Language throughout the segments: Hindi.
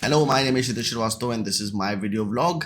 Hello, my name is Kshitij Srivastava and this is my video vlog.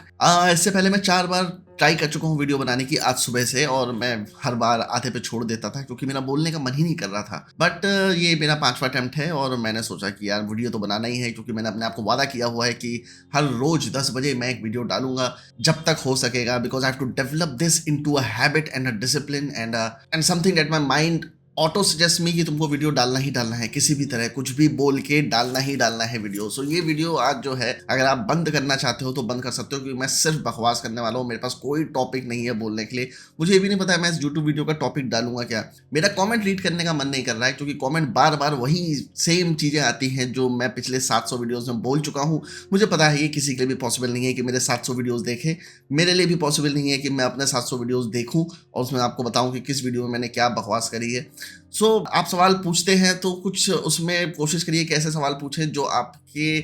इससे पहले मैं 4 बार ट्राई कर चुका हूँ वीडियो बनाने की आज सुबह से, और मैं हर बार आधे पे छोड़ देता था क्योंकि मेरा बोलने का मन ही नहीं कर रहा था। बट ये मेरा 5वां अटेम्प्ट है और मैंने सोचा कि यार वीडियो तो बनाना ही है, क्योंकि मैंने अपने आप को वादा किया हुआ है कि हर रोज 10 बजे मैं एक वीडियो डालूंगा जब तक हो सकेगा, because I have to develop this into a habit and a discipline and something that my mind auto suggest me कि तुमको वीडियो डालना ही डालना है, किसी भी तरह कुछ भी बोल के डालना ही डालना है वीडियो। सो ये वीडियो आज जो है, अगर आप बंद करना चाहते हो तो बंद कर सकते हो, क्योंकि मैं सिर्फ बकवास करने वाला हूँ। मेरे पास कोई टॉपिक नहीं है बोलने के लिए। मुझे ये भी नहीं पता है मैं इस यूट्यूब वीडियो का टॉपिक डालूंगा क्या। मेरा कमेंट रीड करने का मन नहीं कर रहा है, क्योंकि कमेंट बार बार वही सेम चीजें आती हैं जो मैं पिछले 700 वीडियोज में बोल चुका हूँ। मुझे पता है ये किसी के लिए भी पॉसिबल नहीं है कि मेरे 700 वीडियोज देखे, मेरे लिए भी पॉसिबल नहीं है कि मैं अपने 700 वीडियोज देखूं और उसमें आपको बताऊं कि किस वीडियो में मैंने क्या बकवास करी है। सो आप सवाल पूछते हैं तो कुछ उसमें कोशिश करिए कि ऐसे सवाल पूछें जो आपके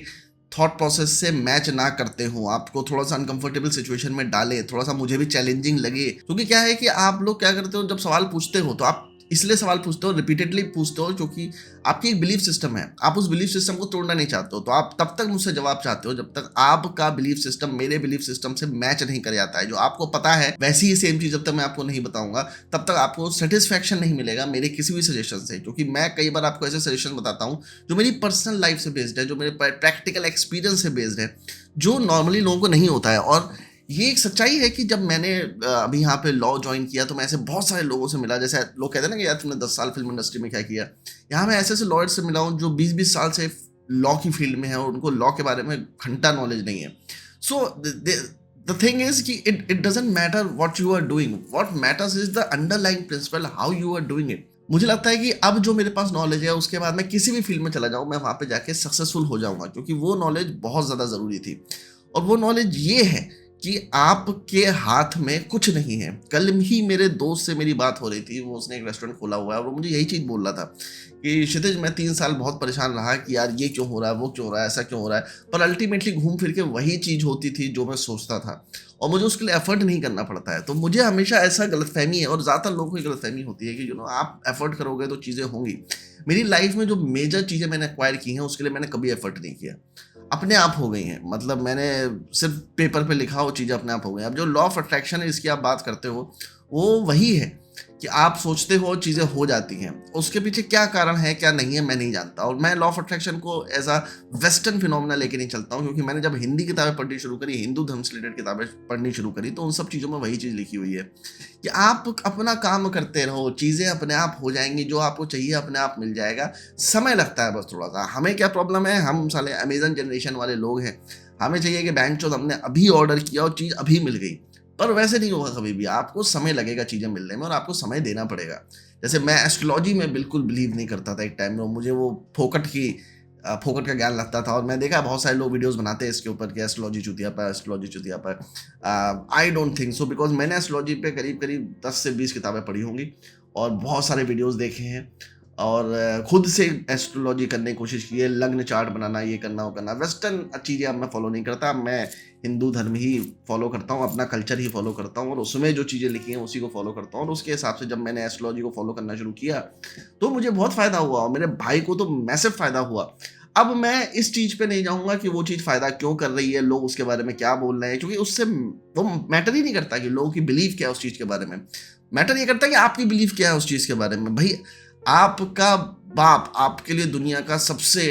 थॉट प्रोसेस से मैच ना करते हो, आपको थोड़ा सा अनकंफर्टेबल सिचुएशन में डाले, थोड़ा सा मुझे भी चैलेंजिंग लगे। क्योंकि क्या है कि आप लोग क्या करते हो, जब सवाल पूछते हो तो आप इसलिए सवाल पूछते हो, रिपीटेडली पूछते हो, क्योंकि आपकी एक बिलीफ सिस्टम है। आप उस बिलीफ सिस्टम को तोड़ना नहीं चाहते हो, तो आप तब तक मुझसे जवाब चाहते हो जब तक आपका बिलीफ सिस्टम मेरे बिलीफ सिस्टम से मैच नहीं कर जाता है। जो आपको पता है वैसी ही सेम चीज जब तक मैं आपको नहीं बताऊंगा तब तक आपको सेटिस्फैक्शन नहीं मिलेगा मेरे किसी भी सजेशन से। क्योंकि मैं कई बार आपको ऐसे सजेशन बताता हूँ जो मेरी पर्सनल लाइफ से बेस्ड है, जो मेरे प्रैक्टिकल एक्सपीरियंस से बेस्ड है, जो नॉर्मली लोगों को नहीं होता है। और ये एक सच्चाई है कि जब मैंने अभी यहाँ पे लॉ ज्वाइन किया तो मैं ऐसे बहुत सारे लोगों से मिला। जैसे लोग कहते हैं ना कि यार तुमने 10 साल फिल्म इंडस्ट्री में क्या किया। यहाँ मैं ऐसे ऐसे लॉयर से मिला हूँ जो 20-20 साल से लॉ की फील्ड में है और उनको लॉ के बारे में घंटा नॉलेज नहीं है। सो द थिंग इज कि it doesn't matter what you are doing, what matters is the underlying principle, how you are doing it. मुझे लगता है कि अब जो मेरे पास नॉलेज है उसके बाद मैं किसी भी फील्ड में चला जाऊँ, मैं वहां पे जाके सक्सेसफुल हो जाऊंगा, क्योंकि वो नॉलेज बहुत ज्यादा जरूरी थी। और वो नॉलेज ये है कि आपके हाथ में कुछ नहीं है। कल ही मेरे दोस्त से मेरी बात हो रही थी, वो उसने एक रेस्टोरेंट खोला हुआ है और वो मुझे यही चीज़ बोल रहा था कि क्षितिज मैं 3 साल बहुत परेशान रहा कि यार ये क्यों हो रहा है, वो क्यों हो रहा है, ऐसा क्यों हो रहा है। पर अल्टीमेटली घूम फिर के वही चीज़ होती थी जो मैं सोचता था, और मुझे उसके लिए एफर्ट नहीं करना पड़ता है। तो मुझे हमेशा ऐसा गलतफहमी है, और ज़्यादातर लोगों की गलतफहमी होती है कि आप एफर्ट करोगे तो चीज़ें होंगी। मेरी लाइफ में जो मेजर चीज़ें मैंने एक्वायर की हैं उसके लिए मैंने कभी एफर्ट नहीं किया, अपने आप हो गई हैं। मतलब मैंने सिर्फ पेपर पे लिखा, वो चीज़ें अपने आप हो गई। अब जो लॉ ऑफ अट्रैक्शन है इसकी आप बात करते हो, वो वही है कि आप सोचते हो चीज़ें हो जाती हैं। उसके पीछे क्या कारण है क्या नहीं है मैं नहीं जानता। और मैं लॉ ऑफ अट्रैक्शन को एज अ वेस्टर्न फिनोमेना लेके नहीं चलता हूँ, क्योंकि मैंने जब हिंदी किताबें पढ़नी शुरू करी, हिंदू धर्म से रिलेटेड किताबें पढ़नी शुरू करी, तो उन सब चीज़ों में वही चीज़ लिखी हुई है कि आप अपना काम करते रहो, चीज़ें अपने आप हो जाएंगी, जो आपको चाहिए अपने आप मिल जाएगा। समय लगता है बस थोड़ा सा। हमें क्या प्रॉब्लम है, हम साले अमेजन जनरेशन वाले लोग हैं। हमें चाहिए कि बैंक चौथ हमने अभी ऑर्डर किया और चीज़ अभी मिल गई। पर वैसे नहीं होगा कभी भी, आपको समय लगेगा चीज़ें मिलने में, और आपको समय देना पड़ेगा। जैसे मैं एस्ट्रोलॉजी में बिल्कुल बिलीव नहीं करता था एक टाइम में, मुझे वो फोकट का ज्ञान लगता था। और मैं देखा बहुत सारे लोग वीडियोस बनाते हैं इसके ऊपर कि एस्ट्रोलॉजी चुतिया पर, एस्ट्रोलॉजी चुतिया पर। I don't think so, because मैंने एस्ट्रोलॉजी पे करीब करीब 10 से 20 किताबें पढ़ी होंगी और बहुत सारे वीडियोस देखे हैं, और खुद से एस्ट्रोलॉजी करने की कोशिश की है, लग्न चार्ट बनाना, ये करना वो करना। वेस्टर्न चीज़ें अब मैं फॉलो नहीं करता, मैं हिंदू धर्म ही फॉलो करता हूँ, अपना कल्चर ही फॉलो करता हूँ, और उसमें जो चीज़ें लिखी हैं उसी को फॉलो करता हूँ। और उसके हिसाब से जब मैंने एस्ट्रोलॉजी को फॉलो करना शुरू किया तो मुझे बहुत फ़ायदा हुआ, और मेरे भाई को तो मैसिव फ़ायदा हुआ। अब मैं इस चीज़ पे नहीं जाऊँगा कि वो चीज़ फ़ायदा क्यों कर रही है, लोग उसके बारे में क्या बोल रहे हैं, क्योंकि उससे वो मैटर ही नहीं करता कि लोगों की बिलीव क्या है उस चीज़ के बारे में। मैटर ये करता है कि आपकी बिलीव क्या है उस चीज़ के बारे में। भाई आपका बाप आपके लिए दुनिया का सबसे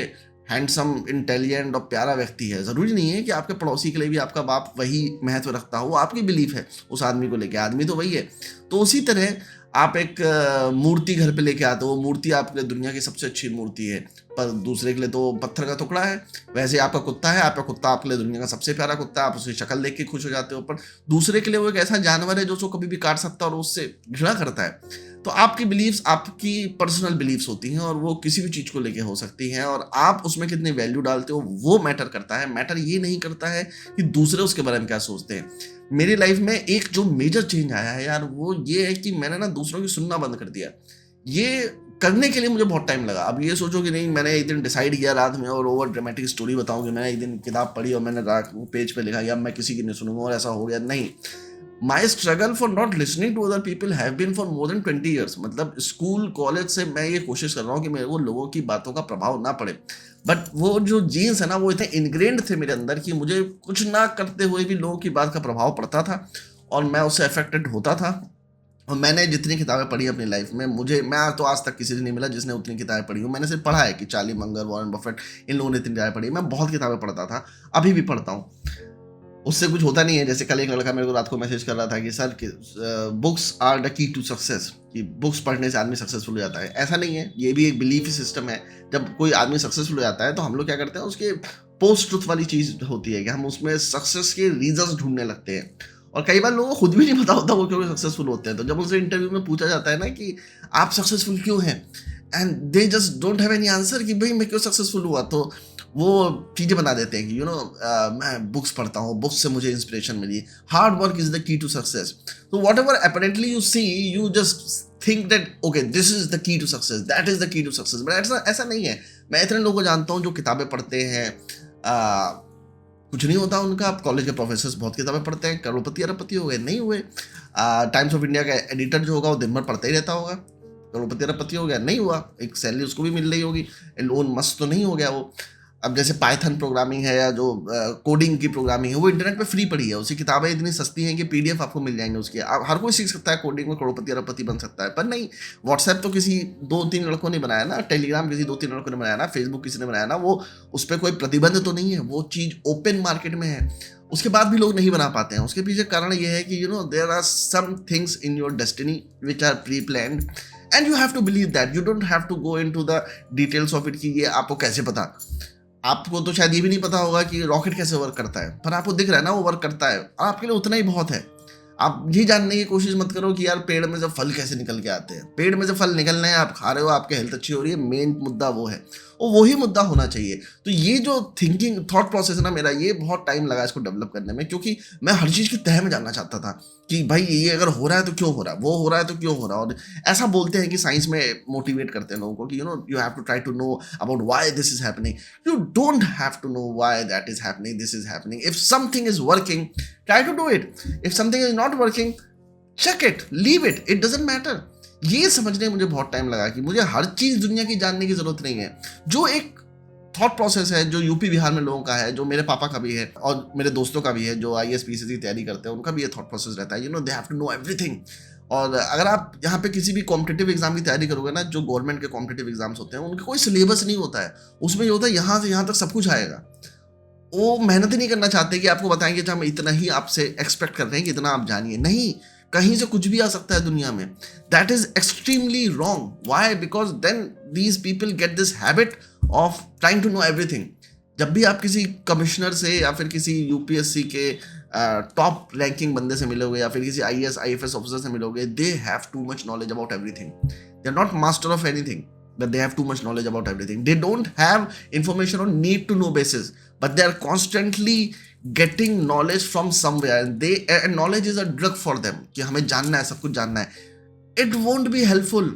हैंडसम, इंटेलिजेंट और प्यारा व्यक्ति है। ज़रूरी नहीं है कि आपके पड़ोसी के लिए भी आपका बाप वही महत्व रखता हो, आपकी बिलीफ है उस आदमी को लेके, आदमी तो वही है। तो उसी तरह आप एक मूर्ति घर पे लेके आते हो, वो मूर्ति आपके लिए दुनिया की सबसे अच्छी मूर्ति है, पर दूसरे के लिए तो पत्थर का टुकड़ा है। वैसे आपका कुत्ता है, आपका कुत्ता आपके लिए दुनिया का सबसे प्यारा कुत्ता है, आप उसकी शक्ल देख के खुश हो जाते हो, पर दूसरे के लिए वो एक ऐसा जानवर है जो उसको कभी भी काट सकता है और उससे घृणा करता है। तो आपकी बिलीव्स आपकी पर्सनल बिलीव्स होती हैं, और वो किसी भी चीज़ को लेके हो सकती हैं, और आप उसमें कितनी वैल्यू डालते हो वो मैटर करता है। मैटर ये नहीं करता है कि दूसरे उसके बारे में क्या सोचते हैं। मेरी लाइफ में एक जो मेजर चेंज आया है यार, वो ये है कि मैंने ना दूसरों की सुनना बंद कर दिया। ये करने के लिए मुझे बहुत टाइम लगा। अब ये सोचो कि नहीं, मैंने एक दिन डिसाइड किया रात में और ओवर ड्रामेटिक स्टोरी बताऊं कि मैंने एक दिन किताब पढ़ी और मैंने रात पेज पे लिखा कि अब मैं किसी की नहीं सुनूंगा और ऐसा हो गया, नहीं। My struggle for not listening to other people have been for more than 20 years. मतलब स्कूल कॉलेज से मैं ये कोशिश कर रहा हूँ कि मेरे को लोगों की बातों का प्रभाव ना पड़े, बट वो जो जीन्स है ना वो इतने इनग्रेन्ड थे मेरे अंदर कि मुझे कुछ ना करते हुए भी लोगों की बात का प्रभाव पड़ता था और मैं उससे अफेक्टेड होता था। और मैंने जितनी किताबें पढ़ी अपनी लाइफ में, मैं तो आज तक किसी से नहीं मिला जिसने उतनी किताबें पढ़ी हूँ। मैंने सिर्फ पढ़ा है कि चार्ली मंगर, वॉरेन बफेट, इन लोगों ने इतनी किताबें पढ़ी। मैं बहुत किताबें पढ़ता था, अभी भी पढ़ता हूँ, उससे कुछ होता नहीं है। जैसे कल एक लड़का मेरे को रात को मैसेज कर रहा था कि sir books are the key to success, कि बुक्स पढ़ने से आदमी सक्सेसफुल हो जाता है। ऐसा नहीं है, ये भी एक बिलीफ सिस्टम है। जब कोई आदमी सक्सेसफुल हो जाता है तो हम लोग क्या करते हैं, उसके पोस्ट ट्रुथ वाली चीज होती है कि हम उसमें सक्सेस के रीजंस ढूंढने लगते हैं। और कई बार लोगों को खुद भी नहीं पता होता वो क्यों सक्सेसफुल होते हैं। तो जब उनसे इंटरव्यू में पूछा जाता है ना कि आप सक्सेसफुल क्यों हैं, and they just don't have any answer कि भाई मैं क्यों सक्सेसफुल हुआ, तो वो चीज़ें बना देते हैं कि मैं बुक्स पढ़ता हूँ, बुक्स से मुझे इंस्पिरेशन मिली, hard work is the key to success. तो whatever apparently you see, you just think that okay this is the key to success, that is the key to success, but ऐसा नहीं है। मैं इतने लोगों को जानता हूँ जो किताबें पढ़ते हैं, कुछ नहीं होता उनका। आप कॉलेज के प्रोफेसर्स बहुत किताबें पढ़ते हैं, करोड़पति अरबपति हो गए, नहीं हुए। टाइम्स ऑफ इंडिया का एडिटर जो होगा वो दिन भर पढ़ता ही रहता होगा, करोड़पति अरबपति हो गया, नहीं हुआ। एक सैलरी उसको भी मिल रही होगी, एलोन मस्क तो नहीं हो गया वो। अब जैसे पाइथन प्रोग्रामिंग है या जो कोडिंग की प्रोग्रामिंग है वो इंटरनेट पे फ्री पड़ी है, उसकी किताबें इतनी सस्ती हैं कि पीडीएफ आपको मिल जाएंगे उसकी। आप हर कोई सीख सकता है कोडिंग में, करोड़पति अरबपति बन सकता है। पर नहीं, व्हाट्सएप तो किसी 2-3 लड़कों ने बनाया ना, टेलीग्राम किसी 2-3 लड़कों ने बनाया ना, फेसबुक किसी ने बनाया ना, वो उस पर कोई प्रतिबंध तो नहीं है, वो चीज़ ओपन मार्केट में है। उसके बाद भी लोग नहीं बना पाते हैं। उसके पीछे कारण ये है कि there are some things in your destiny which are pre planned and you have to believe that. You don't have to go into the details of it कि ये आपको कैसे पता। आपको तो शायद ये भी नहीं पता होगा कि रॉकेट कैसे वर्क करता है, पर आपको दिख रहा है ना वो वर्क करता है, आपके लिए उतना ही बहुत है। आप ये जानने की कोशिश मत करो कि यार पेड़ में से फल कैसे निकल के आते हैं। पेड़ में से फल निकलना है, आप खा रहे हो, आपके हेल्थ अच्छी हो रही है, मेन मुद्दा वो है, और वही मुद्दा होना चाहिए। तो ये जो थिंकिंग थॉट प्रोसेस है ना मेरा, ये बहुत टाइम लगा इसको डेवलप करने में, क्योंकि मैं हर चीज़ की तह में जानना चाहता था कि भाई ये अगर हो रहा है तो क्यों हो रहा है, वो हो रहा है तो क्यों हो रहा है। और ऐसा बोलते हैं कि साइंस में मोटिवेट करते हैं लोगों को कि you have to try to know about why this is happening. You don't have to know why that is happening, this is happening. If something is working, try to do it. If something is not working, check it, leave it, it doesn't matter। ये समझने में मुझे बहुत टाइम लगा कि मुझे हर चीज दुनिया की जानने की जरूरत नहीं है। जो एक थॉट प्रोसेस है जो यूपी बिहार में लोगों का है, जो मेरे पापा का भी है और मेरे दोस्तों का भी है जो आईएएस पीसीएस की तैयारी करते हैं, उनका भी ये थॉट प्रोसेस रहता है, they have to know everything. और अगर आप यहाँ पे किसी भी कॉम्पिटिटिव एग्जाम की तैयारी करोगे ना, जो गवर्नमेंट के कॉम्पिटिटिव एग्जाम्स होते हैं उनका कोई सिलेबस नहीं होता है। उसमें ये होता है यहाँ से यहाँ तक सब कुछ आएगा। वो मेहनत ही नहीं करना चाहते कि आपको बताएंगे कि हम इतना ही आपसे एक्सपेक्ट कर रहे हैं कि इतना आप जानिए। नहीं, कहीं से कुछ भी आ सकता है दुनिया में। That is extremely wrong. Why? Because then these people get this habit of trying to know everything. जब भी आप किसी कमिश्नर से या फिर किसी यूपीएससी के टॉप रैंकिंग बंदे से मिलोगे या फिर किसी आईएएस आईएफएस ऑफिसर से मिलोगे, they have too much knowledge about everything. They are not master of anything, but they have too much knowledge about everything. They don't have information on need to know basis, but they are constantly getting knowledge from somewhere. And knowledge is a drug for them कि हमें जानना है, सब कुछ जानना है। It won't be helpful.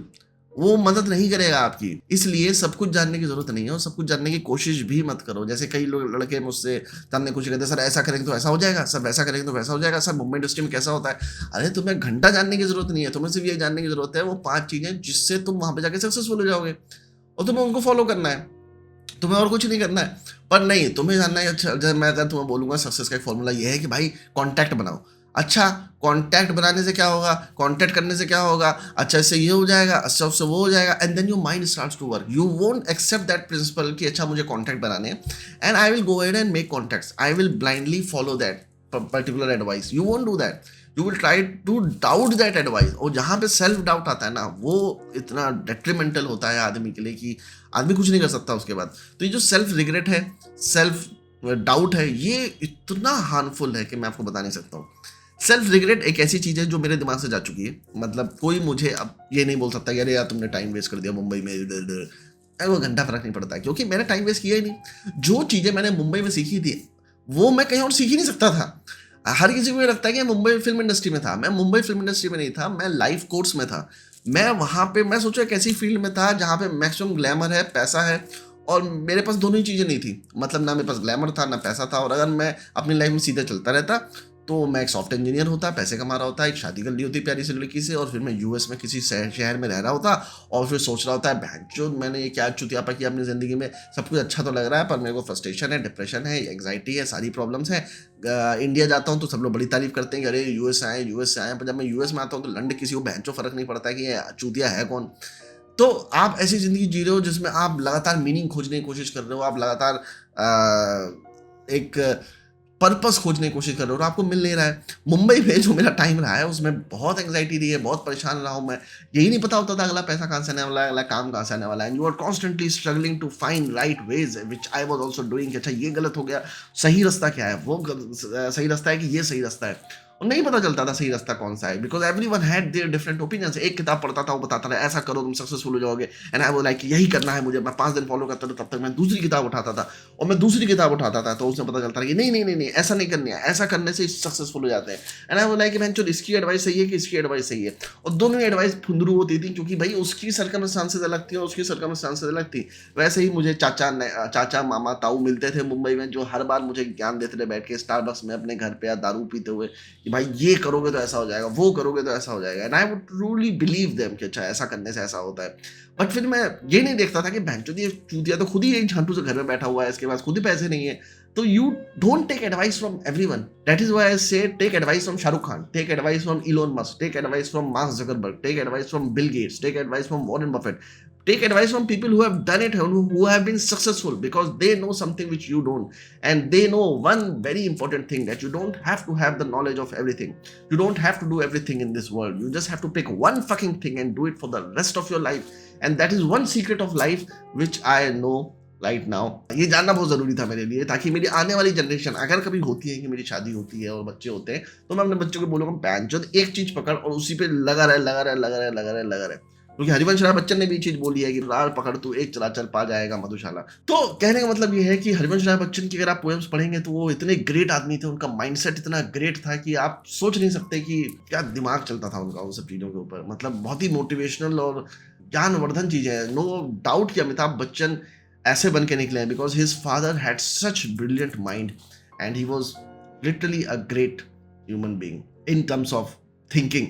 वो मदद नहीं करेगा आपकी। इसलिए सब कुछ जानने की जरूरत नहीं है और सब कुछ जानने की कोशिश भी मत करो। जैसे कई लोग लड़के मुझसे जानने की कोशिश करते हैं, सर ऐसा करेंगे तो ऐसा हो जाएगा, सर वैसा करेंगे तो वैसा हो जाएगा, सर मुंबई इंडस्ट्री में कैसा होता है। अरे तुम्हें घंटा जानने की जरूरत नहीं है, तुम्हें सिर्फ ये जानने की जरूरत है वो 5 चीजें जिससे तुम वहां पे जाके सक्सेसफुल हो जाओगे, और तुम्हें उनको फॉलो करना है। तुम्हें और कुछ नहीं करना है। पर नहीं, तुम्हें जानना है। अच्छा, जब मैं अगर तुम्हें बोलूंगा सक्सेस का एक फॉर्मूला ये है कि भाई कॉन्टैक्ट बनाओ। अच्छा, कॉन्टैक्ट बनाने से क्या होगा, कॉन्टैक्ट करने से क्या होगा, अच्छा इससे ये हो जाएगा, अच्छा उससे वो हो जाएगा, and then your mind starts to work. You won't accept that principle कि अच्छा मुझे कॉन्टैक्ट बनाने हैं and I will go ahead and make contacts, I will blindly follow that particular advice. You won't do that, you will try to doubt that advice. और जहाँ पे सेल्फ डाउट आता है ना, वो इतना डेट्रीमेंटल होता है आदमी के लिए कि आदमी कुछ नहीं कर सकता उसके बाद। तो ये जो सेल्फ रिग्रेट है, सेल्फ डाउट है, ये इतना हार्मफुल है कि मैं आपको बता नहीं सकता हूँ। सेल्फ रिग्रेट एक ऐसी चीज़ है जो मेरे दिमाग से जा चुकी है। मतलब कोई मुझे अब ये नहीं बोल सकता कि अरे यार तुमने टाइम वेस्ट कर दिया मुंबई में, वो घंटा फर्क नहीं पड़ता क्योंकि मैंने टाइम वेस्ट किया ही नहीं। जो चीज़ें मैंने मुंबई में सीखी थी वो मैं कहीं और सीख ही नहीं सकता था। हर किसी को ये लगता है कि मुंबई फिल्म इंडस्ट्री में था। मैं मुंबई फिल्म इंडस्ट्री में नहीं था, मैं लाइफ कोर्स में था। मैं वहाँ पे, मैं सोचा एक ऐसी फील्ड में था जहाँ पे मैक्सिमम ग्लैमर है, पैसा है, और मेरे पास दोनों ही चीज़ें नहीं थी। मतलब ना मेरे पास ग्लैमर था ना पैसा था। और अगर मैं अपनी लाइफ में सीधे चलता रहता तो मैं एक सॉफ्ट इंजीनियर होता, पैसे कमा रहा होता, एक शादी कर ली होती प्यारी सी लड़की से, और फिर मैं यूएस में किसी शहर में रह रहा होता, और फिर सोच रहा होता है बहनचोद मैंने ये क्या चुतियापा किया अपनी ज़िंदगी में, सब कुछ अच्छा तो लग रहा है पर मेरे को फ्रस्ट्रेशन है, डिप्रेशन है, एंग्जाइटी है, सारी प्रॉब्लम्स हैं। इंडिया जाता हूँ तो सब लोग बड़ी तारीफ करते हैं कि अरे यूएस से आए, पर जब मैं यूएस में आता हूँ तो लंड किसी को बहनचोद फ़र्क नहीं पड़ता कि ये चूतिया है कौन। तो आप ऐसी ज़िंदगी जी रहे हो जिसमें आप लगातार मीनिंग खोजने की कोशिश कर रहे हो, आप लगातार एक पर्पस खोजने की कोशिश कर रहे हो और आपको मिल नहीं रहा है। मुंबई में जो मेरा टाइम रहा है उसमें बहुत एंग्जाइटी रही है, बहुत परेशान रहा हूँ मैं। यही नहीं पता होता था अगला पैसा कहाँ से आने वाला है, अगला काम कहाँ से आने वाला है। And you are constantly struggling to find right ways which I was also doing कि अच्छा ये गलत हो गया, सही रास्ता क्या है, वो सही रास्ता है कि ये सही रास्ता है। और नहीं पता चलता था सही रास्ता कौन सा है, because everyone had their different opinions. एक किताब पढ़ता था वो बताता था ऐसा करो तुम सक्सेसफुल हो जाओगे, एंड आई वाज लाइक यही करना है मुझे। मैं 5 दिन फॉलो करता था, तब तक मैं दूसरी किताब उठाता था, और मैं दूसरी किताब उठाता था तो उसमें पता चलता था कि नहीं नहीं नहीं नहीं ऐसा नहीं करना है, ऐसा करने से सक्सेसफुल हो जाते हैं। एंड आई वाज लाइक मैं चलो इसकी एडवाइस सही है कि इसकी एडवाइस सही है, और दोनों ही एडवाइस फुंदरू होती थी क्योंकि भाई उसकी सर्कमस्टांसेस अलग थी और उसकी सर्कमस्टांसेस अलग थी। वैसे ही मुझे चाचा मामा ताऊ मिलते थे मुंबई में, जो हर बार मुझे ज्ञान देते थे बैठ के स्टारबक्स में अपने घर पे या दारू पीते हुए कि भाई ये करोगे तो ऐसा हो जाएगा, वो करोगे तो ऐसा हो जाएगा। And I would truly believe them कि अच्छा ऐसा करने से ऐसा होता है। बट फिर मैं ये नहीं देखता था कि भैंचोद ये चूतिया तो खुद ही एक झांटू से घर में बैठा हुआ है, इसके पास खुद ही पैसे नहीं है। तो you don't take advice from everyone. That is why I say take advice from Shahrukh Khan, take advice from Elon Musk, take advice from Mark Zuckerberg, take advice from Bill Gates, take advice from Warren Buffett, take advice from people who have done it and who have been successful, because they know something which you don't. And they know one very important thing, that you don't have to have the knowledge of everything. You don't have to do everything in this world. You just have to pick one fucking thing and do it for the rest of your life. And that is one secret of life which I know right now. ये जानना बहुत ज़रूरी था मेरे लिए, ताकि मेरी आने वाली जनरेशन अगर कभी होती है कि मेरी शादी होती है और बच्चे होते हैं, तो मैं अपने बच्चों को बोलूँगा पैंचोद एक चीज़ पकड़ और उसी पे लगा रहे लगा रहे लगा रहे लगा रहे लगा रहे। क्योंकि हरिवंश राय बच्चन ने भी चीज़ बोली है कि रार पकड़ तू एक चला चल पा जाएगा मधुशाला। तो कहने का मतलब ये है कि हरिवंश राय बच्चन की अगर आप पोएम्स पढ़ेंगे तो वो इतने ग्रेट आदमी थे, उनका माइंडसेट इतना ग्रेट था कि आप सोच नहीं सकते कि क्या दिमाग चलता था उनका उन सब चीज़ों के ऊपर। मतलब बहुत ही मोटिवेशनल और ज्ञानवर्धन चीज़ें हैं। नो डाउट कि अमिताभ बच्चन ऐसे बन के निकले हैं because his father had such brilliant mind and he was literally a great human being in terms of thinking.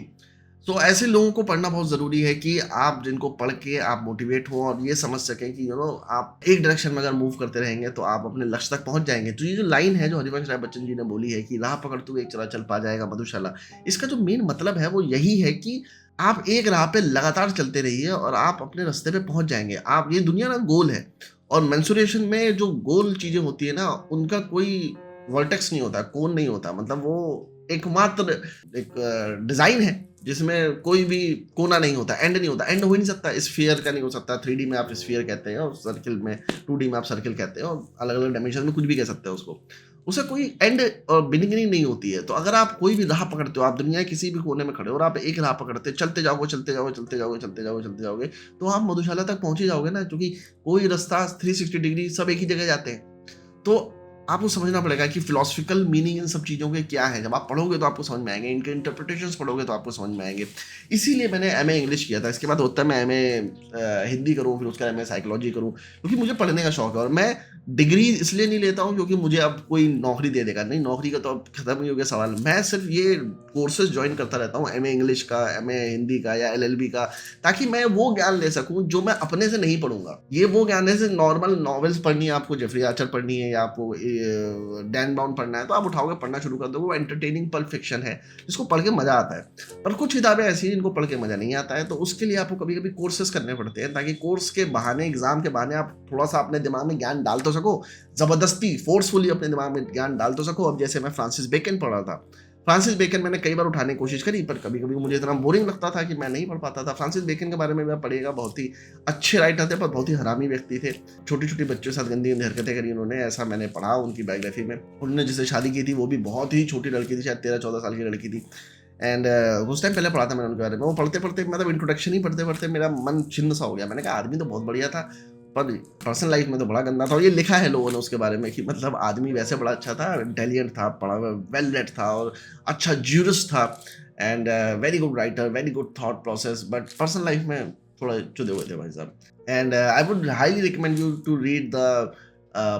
तो ऐसे लोगों को पढ़ना बहुत ज़रूरी है कि आप जिनको पढ़ के आप मोटिवेट हो और ये समझ सकें कि आप एक डायरेक्शन में अगर मूव करते रहेंगे तो आप अपने लक्ष्य तक पहुंच जाएंगे। तो ये जो लाइन है जो हरिवंश राय बच्चन जी ने बोली है कि राह पकड़ तू एक चला चल पा जाएगा मधुशाला, इसका जो मेन मतलब है वो यही है कि आप एक राह पे लगातार चलते रहिए और आप अपने रास्ते पे पहुंच जाएंगे। आप ये दुनिया ना गोल है, और मेंसुरेशन में जो गोल चीज़ें होती है ना उनका कोई वर्टेक्स नहीं होता, कोन नहीं होता। मतलब वो एकमात्र एक डिज़ाइन है जिसमें कोई भी कोना नहीं होता, एंड नहीं होता। एंड हो ही नहीं सकता, स्फीयर का नहीं हो सकता। 3D में आप स्फीयर कहते हैं और सर्किल में 2D में आप सर्किल कहते हैं, और अलग अलग डायमेंशन में कुछ भी कह सकते हैं उसको। उसका कोई एंड और बिगिनिंग नहीं होती है। तो अगर आप कोई भी राह पकड़ते हो, आप दुनिया के किसी भी कोने में खड़े हो और आप एक राह पकड़ते चलते जाओगे चलते जाओगे चलते जाओगे चलते जाओगे चलते जाओगे, तो आप मधुशाला तक पहुंच ही जाओगे ना, क्योंकि कोई रास्ता 360 डिग्री सब एक ही जगह जाते हैं। तो आपको समझना पड़ेगा कि फिलोसफिकल मीनिंग इन सब चीज़ों के क्या है। जब आप पढ़ोगे तो आपको समझ में आएंगे, इनके इंटरप्रिटेशंस पढ़ोगे तो आपको समझ में आएंगे। इसीलिए मैंने एमए इंग्लिश किया था। इसके बाद होता है मैं एमए हिंदी करूँ, फिर उसका एमए साइकोलॉजी करूँ, क्योंकि मुझे पढ़ने का शौक है। और मैं डिग्री इसलिए नहीं लेता हूँ क्योंकि मुझे अब कोई नौकरी दे देगा, नहीं, नौकरी का तो अब खत्म ही हो गया सवाल। मैं सिर्फ ये कोर्सेज ज्वाइन करता रहता हूँ, एमए इंग्लिश का, एमए हिंदी का या एलएलबी का, ताकि मैं वो ज्ञान ले सकूँ जो मैं अपने से नहीं पढ़ूंगा। ये वो ज्ञान है, जैसे नॉर्मल नॉवेल्स पढ़नी है आपको, जेफरी आर्चर पढ़नी है या आपको डैन ब्राउन पढ़ना है, तो आप उठाओगे पढ़ना शुरू कर दो। वो एंटरटेनिंग पल्प फिक्शन है जिसको पढ़ के मजा आता है। पर कुछ किताबें ऐसी हैं जिनको पढ़ के मजा नहीं आता है, तो उसके लिए आपको कभी कभी कोर्सेज करने पड़ते हैं, ताकि कोर्स के बहाने, एग्जाम के बहाने आप थोड़ा सा अपने दिमाग में ज्ञान डाल तो सको, जबरदस्ती फोर्सफुली अपने दिमाग में ज्ञान डाल तो सको। अब जैसे मैं फ्रांसिस बेकन पढ़ रहा था, फ्रांसिस बेकन मैंने कई बार उठाने की कोशिश करी, पर कभी कभी मुझे इतना बोरिंग लगता था कि मैं नहीं पढ़ पाता था। फ्रांसिस बेकन के बारे में मैं पढ़िएगा, बहुत ही अच्छे राइटर थे पर बहुत ही हरामी व्यक्ति थे। छोटी छोटी बच्चों के साथ गंदी गंदी हरकतें करी उन्होंने, ऐसा मैंने पढ़ा उनकी बायोग्राफी में। उन्होंने जिससे शादी की थी वो भी बहुत ही छोटी लड़की थी, शायद 13-14 साल की लड़की थी। एंड उस टाइम पहले पढ़ा था मैंने उनके बारे में। वो पढ़ते पढ़ते, मतलब इंट्रोडक्शन ही पढ़ते पढ़ते मेरा मन छिन्न सा हो गया। मैंने कहा आदमी तो बहुत बढ़िया था, पर पर्सनल लाइफ में तो बड़ा गंदा था। और ये लिखा है लोगों ने उसके बारे में कि मतलब आदमी वैसे बड़ा अच्छा था, इंटेलिजेंट था, पढ़ा हुआ, वेल रेड था और अच्छा ज्यूरिस्ट था, and very good writer, very good thought process, but personal life में थोड़ा चुदे हुए थे भाई साहब। And I would highly recommend you to read the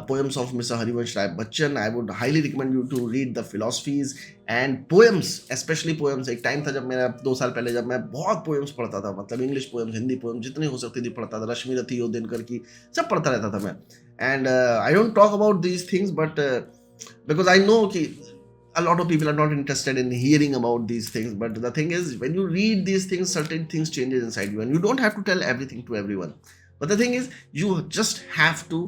poems of Mr. Harivansh Rai Bachchan. I would highly recommend you to read the philosophies and poems, especially poems. एक टाइम था जब मेरा 2 साल पहले जब मैं बहुत पोएम्स पढ़ता था, मतलब इंग्लिश पोएम्स, हिंदी पोएम्स जितनी हो सकती थी पढ़ता था, रश्मि रथी हो दिनकर की सब पढ़ता रहता था मैं. And I don't talk about these things but because I know कि a lot of people are not interested in hearing about these things, but the thing is when you read these things, certain things changes inside you and you don't have to tell everything to everyone, but the thing is you just have to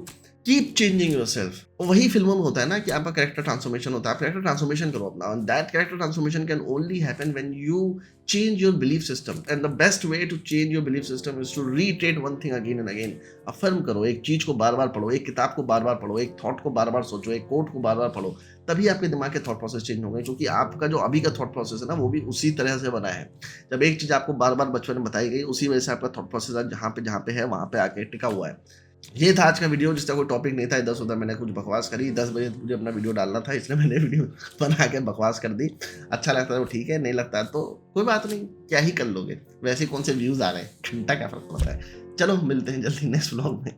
keep changing yourself. और वही फिल्मों में होता है ना कि आपका कैरेक्टर ट्रांसफॉर्मेशन होता है, आप कैरेक्टर ट्रांसफॉर्मेशन करो अपना, and that character transformation can only happen when you change your belief system, and the best way to change your belief system is to reiterate one thing again and again. Affirm करो, एक चीज को बार बार पढ़ो, एक किताब को बार बार पढ़ो, एक थॉट को बार बार सोचो, एक कोट को बार बार पढ़ो, तभी आपके दिमाग के थॉट प्रोसेस चेंज होंगे, क्योंकि आपका जो अभी का थॉट प्रोसेस है ना वो भी उसी तरह से बना है. जब एक चीज आपको बार बार बचपन में बताई गई, उसी वजह से आपका थॉट प्रोसेस आज जहाँ पे है वहाँ पे आके टिका हुआ है. ये था आज का वीडियो, जिसका कोई टॉपिक नहीं था. इधर उधर मैंने कुछ बकवास करी, 10 बजे मुझे अपना वीडियो डालना था, इसलिए मैंने वीडियो बना के बकवास कर दी. अच्छा लगता है तो ठीक है, नहीं लगता तो कोई बात नहीं, क्या ही कर लोगे, वैसे कौन से व्यूज आ रहे हैं, घंटा क्या फर्क पड़ता है. चलो मिलते हैं जल्दी नेक्स्ट व्लॉग में.